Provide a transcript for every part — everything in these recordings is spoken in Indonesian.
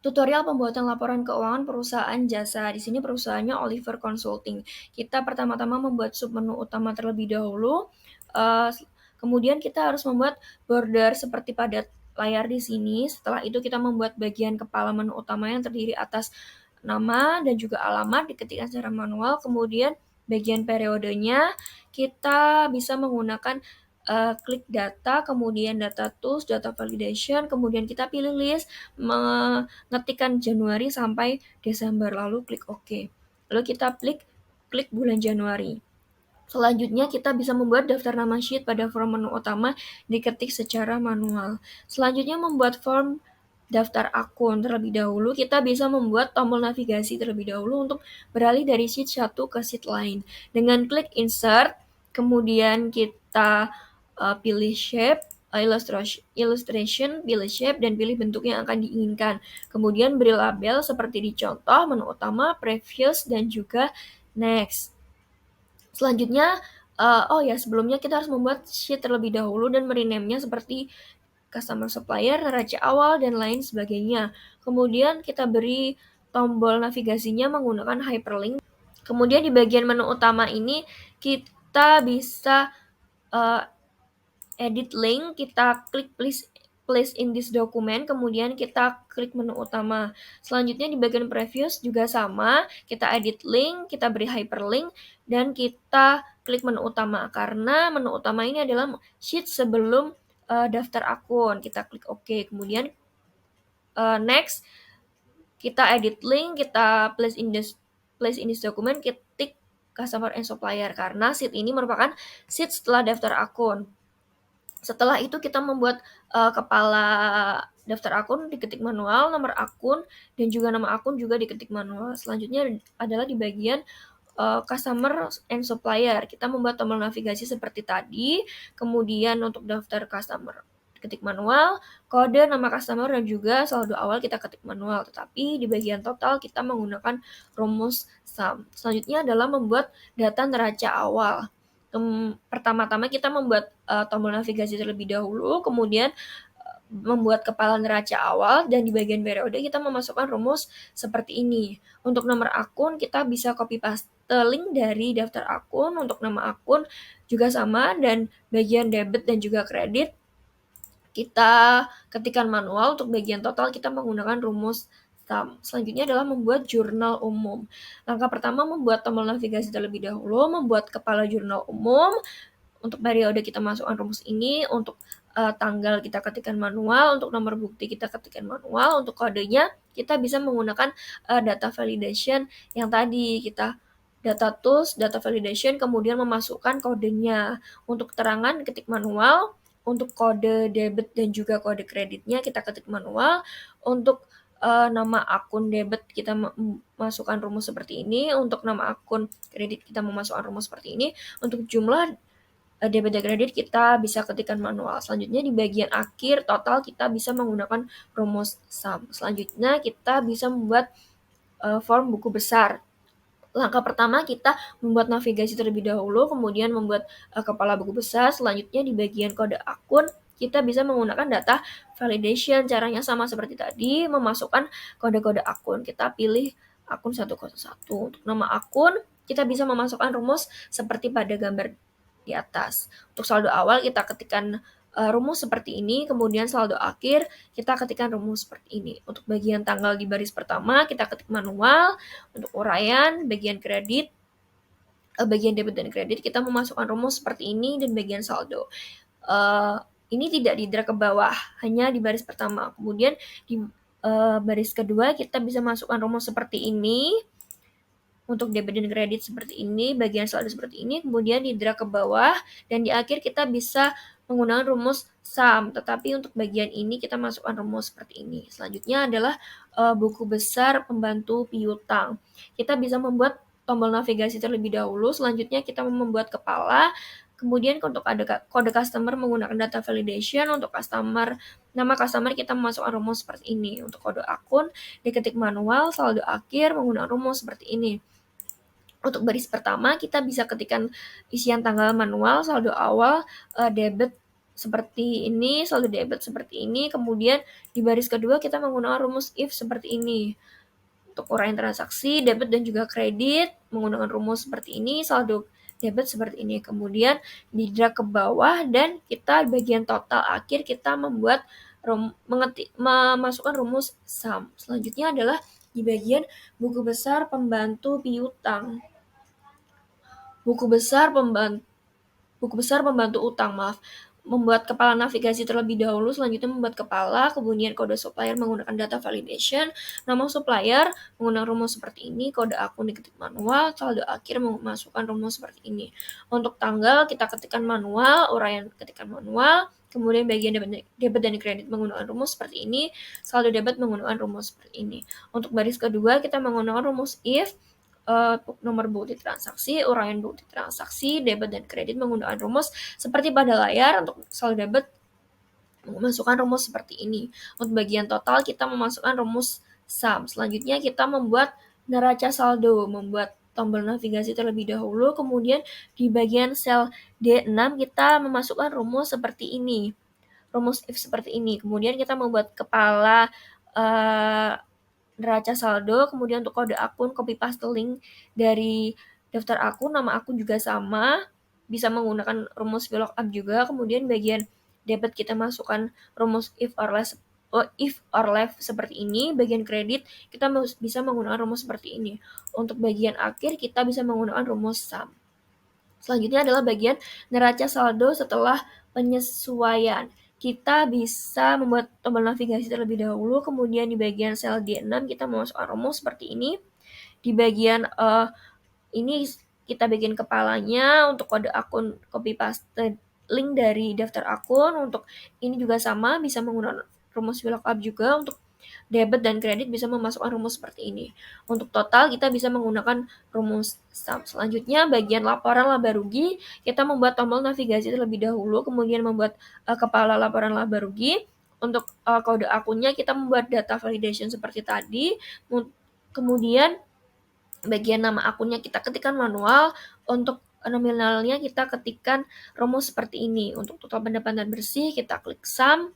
Tutorial pembuatan laporan keuangan perusahaan jasa. Di sini perusahaannya Oliver Consulting. Kita pertama-tama membuat submenu utama terlebih dahulu. Kemudian kita harus membuat border seperti pada layar di sini. Setelah itu kita membuat bagian kepala menu utama yang terdiri atas nama dan juga alamat diketikkan secara manual. Kemudian bagian periodenya kita bisa menggunakan klik data, kemudian data tools, data validation, kemudian kita pilih list, mengetikkan Januari sampai Desember, lalu klik OK. Lalu kita klik bulan Januari. Selanjutnya kita bisa membuat daftar nama sheet pada form menu utama diketik secara manual. Selanjutnya membuat form daftar akun terlebih dahulu, kita bisa membuat tombol navigasi terlebih dahulu untuk beralih dari sheet 1 ke sheet lain. Dengan klik insert, kemudian kita pilih shape, illustration, pilih shape, dan pilih bentuk yang akan diinginkan. Kemudian beri label seperti di contoh, menu utama, previous, dan juga next. Selanjutnya, sebelumnya kita harus membuat sheet terlebih dahulu dan merename-nya seperti customer supplier, neraca awal, dan lain sebagainya. Kemudian kita beri tombol navigasinya menggunakan hyperlink. Kemudian di bagian menu utama ini kita bisa edit link, kita klik place in this document, kemudian kita klik menu utama. Selanjutnya di bagian previous juga sama, kita edit link, kita beri hyperlink, dan kita klik menu utama. Karena menu utama ini adalah sheet sebelum daftar akun. Kita klik OK, kemudian next, kita edit link, kita place in this document, ketik customer and supplier, karena sheet ini merupakan sheet setelah daftar akun. Setelah itu kita membuat kepala daftar akun diketik manual, nomor akun, dan juga nama akun juga diketik manual. Selanjutnya adalah di bagian customer and supplier. Kita membuat tombol navigasi seperti tadi, kemudian untuk daftar customer ketik manual, kode, nama customer, dan juga saldo awal kita ketik manual. Tetapi di bagian total kita menggunakan rumus sum. Selanjutnya adalah membuat data neraca awal. Pertama-tama kita membuat tombol navigasi terlebih dahulu, kemudian membuat kepala neraca awal, dan di bagian periode kita memasukkan rumus seperti ini. Untuk nomor akun kita bisa copy paste link dari daftar akun. Untuk nama akun juga sama, dan bagian debit dan juga kredit kita ketikkan manual. Untuk bagian total kita menggunakan rumus sum. Selanjutnya adalah membuat jurnal umum. Langkah pertama membuat tombol navigasi terlebih dahulu, membuat kepala jurnal umum. Untuk periode kita masukkan rumus ini, untuk tanggal kita ketikkan manual, untuk nomor bukti kita ketikkan manual, untuk kodenya kita bisa menggunakan data validation yang tadi kita data tools, data validation, kemudian memasukkan kodenya. Untuk keterangan ketik manual, untuk kode debit dan juga kode kreditnya kita ketik manual. Untuk nama akun debit kita masukkan rumus seperti ini. Untuk nama akun kredit kita memasukkan rumus seperti ini. Untuk jumlah debit dan kredit kita bisa ketikkan manual. Selanjutnya di bagian akhir total kita bisa menggunakan rumus sum. Selanjutnya kita bisa membuat form buku besar. Langkah pertama kita membuat navigasi terlebih dahulu, kemudian membuat kepala buku besar. Selanjutnya di bagian kode akun kita bisa menggunakan data validation. Caranya sama seperti tadi, memasukkan kode-kode akun. Kita pilih akun 101. Untuk nama akun kita bisa memasukkan rumus seperti pada gambar di atas. Untuk saldo awal kita ketikkan rumus seperti ini, kemudian saldo akhir kita ketikkan rumus seperti ini. Untuk bagian tanggal di baris pertama kita ketik manual. Untuk uraian, bagian kredit, bagian debit dan kredit kita memasukkan rumus seperti ini, dan bagian saldo ini tidak di drag ke bawah, hanya di baris pertama. Kemudian di baris kedua kita bisa masukkan rumus seperti ini. Untuk debit dan kredit seperti ini, bagian saldo seperti ini, kemudian di drag ke bawah, dan di akhir kita bisa menggunakan rumus sum. Tetapi untuk bagian ini kita masukkan rumus seperti ini. Selanjutnya adalah buku besar pembantu piutang. Kita bisa membuat tombol navigasi terlebih dahulu. Selanjutnya kita membuat kepala. Kemudian untuk ada kode customer menggunakan data validation. Untuk nama customer kita memasukkan rumus seperti ini. Untuk kode akun diketik manual, saldo akhir menggunakan rumus seperti ini. Untuk baris pertama kita bisa ketikkan isian tanggal manual, saldo awal, debit seperti ini, saldo debit seperti ini, kemudian di baris kedua kita menggunakan rumus if seperti ini. Untuk uraian transaksi, debit dan juga kredit menggunakan rumus seperti ini, saldo debit seperti ini. Kemudian di drag ke bawah dan kita bagian total akhir kita memasukkan rumus sum. Selanjutnya adalah di bagian buku besar pembantu piutang. Buku besar pembantu utang, membuat kepala navigasi terlebih dahulu, selanjutnya membuat kepala, kemudian kode supplier menggunakan data validation, nama supplier menggunakan rumus seperti ini, kode akun diketik manual, saldo akhir memasukkan rumus seperti ini. Untuk tanggal kita ketikkan manual, uraian ketikkan manual, kemudian bagian debit dan kredit menggunakan rumus seperti ini, saldo debit menggunakan rumus seperti ini. Untuk baris kedua kita menggunakan rumus if, nomor bukti transaksi, uraian bukti transaksi, debit dan kredit menggunakan rumus seperti pada layar. Untuk saldo debit memasukkan rumus seperti ini. Untuk bagian total kita memasukkan rumus sum. Selanjutnya kita membuat neraca saldo, membuat tombol navigasi terlebih dahulu, kemudian di bagian sel D6 kita memasukkan rumus seperti ini. Rumus if seperti ini. Kemudian kita membuat kepala neraca saldo, kemudian untuk kode akun copy paste link dari daftar akun, nama akun juga sama, bisa menggunakan rumus VLOOKUP juga. Kemudian bagian debit kita masukkan rumus if or left seperti ini. Bagian kredit kita bisa menggunakan rumus seperti ini. Untuk bagian akhir kita bisa menggunakan rumus sum. Selanjutnya adalah bagian neraca saldo setelah penyesuaian. Kita bisa membuat tombol navigasi terlebih dahulu, kemudian di bagian sel D6 kita memasukkan rumus seperti ini. Di bagian ini kita bikin kepalanya, untuk kode akun copy paste link dari daftar akun. Untuk ini juga sama, bisa menggunakan rumus VLOOKUP juga. Untuk debit dan kredit bisa memasukkan rumus seperti ini. Untuk total kita bisa menggunakan rumus sum. Selanjutnya bagian laporan laba rugi, kita membuat tombol navigasi terlebih dahulu, kemudian membuat kepala laporan laba rugi. Untuk kode akunnya kita membuat data validation seperti tadi. Kemudian bagian nama akunnya kita ketikkan manual. Untuk nominalnya kita ketikkan rumus seperti ini. Untuk total pendapatan bersih kita klik sum.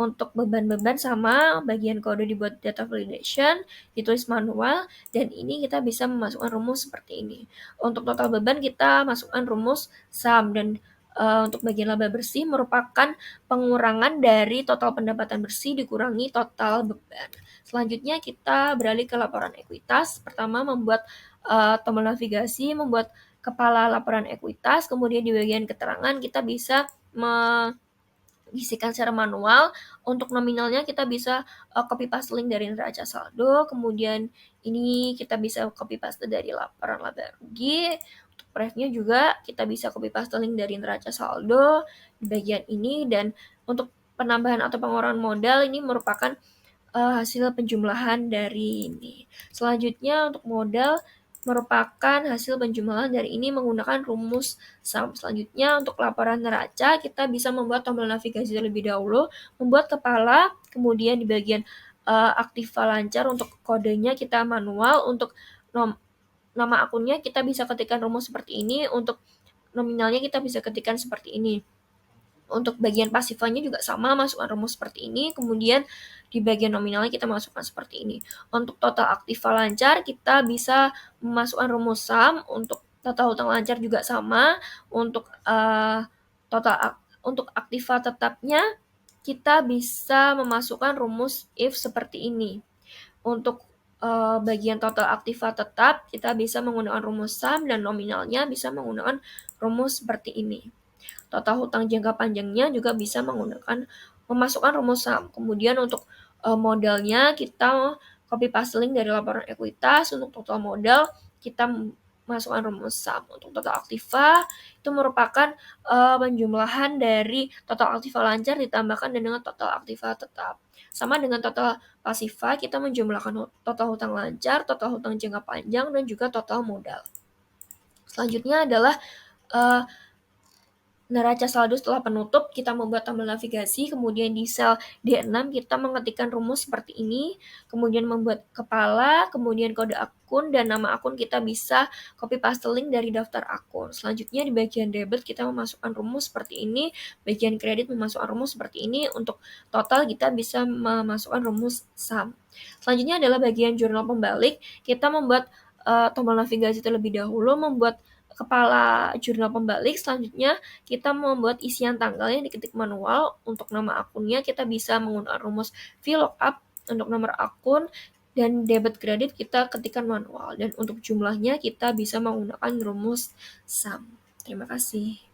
Untuk beban-beban sama, bagian kode dibuat data validation, ditulis manual, dan ini kita bisa memasukkan rumus seperti ini. Untuk total beban kita masukkan rumus sum, dan untuk bagian laba bersih merupakan pengurangan dari total pendapatan bersih dikurangi total beban. Selanjutnya kita beralih ke laporan ekuitas. Pertama membuat tombol navigasi, membuat kepala laporan ekuitas, kemudian di bagian keterangan kita bisa isikan secara manual. Untuk nominalnya kita bisa copy paste link dari neraca saldo, kemudian ini kita bisa copy paste dari laporan laba rugi. Untuk prefnya juga kita bisa copy paste link dari neraca saldo di bagian ini. Dan untuk penambahan atau pengurangan modal ini merupakan hasil penjumlahan dari ini. Selanjutnya untuk modal merupakan hasil penjumlahan dari ini menggunakan rumus sum. Selanjutnya untuk laporan neraca kita bisa membuat tombol navigasi terlebih dahulu, membuat kepala, kemudian di bagian aktiva lancar untuk kodenya kita manual. Untuk nama akunnya kita bisa ketikkan rumus seperti ini, untuk nominalnya kita bisa ketikkan seperti ini. Untuk bagian pasifanya juga sama, masukkan rumus seperti ini, kemudian di bagian nominalnya kita masukkan seperti ini. Untuk total aktiva lancar kita bisa memasukkan rumus sum. Untuk total hutang lancar juga sama. Untuk untuk aktiva tetapnya kita bisa memasukkan rumus if seperti ini. Untuk bagian total aktiva tetap kita bisa menggunakan rumus sum, dan nominalnya bisa menggunakan rumus seperti ini. Total hutang jangka panjangnya juga bisa memasukkan rumus sum. Kemudian untuk modalnya kita copy paste link dari laporan ekuitas. Untuk total modal kita masukkan rumus sum. Untuk total aktiva itu merupakan penjumlahan dari total aktiva lancar ditambahkan dengan total aktiva tetap. Sama dengan total pasiva, kita menjumlahkan total hutang lancar, total hutang jangka panjang, dan juga total modal. Selanjutnya adalah neraca saldo setelah penutup, kita membuat tombol navigasi, kemudian di sel D6 kita mengetikkan rumus seperti ini, kemudian membuat kepala, kemudian kode akun, dan nama akun kita bisa copy paste link dari daftar akun. Selanjutnya di bagian debit kita memasukkan rumus seperti ini, bagian kredit memasukkan rumus seperti ini, untuk total kita bisa memasukkan rumus sum. Selanjutnya adalah bagian jurnal pembalik, kita membuat tombol navigasi terlebih dahulu, membuat kepala jurnal pembalik. Selanjutnya kita membuat isian tanggal yang diketik manual. Untuk nama akunnya kita bisa menggunakan rumus VLOOKUP. Untuk nomor akun dan debit kredit kita ketikkan manual, dan untuk jumlahnya kita bisa menggunakan rumus sum. Terima kasih.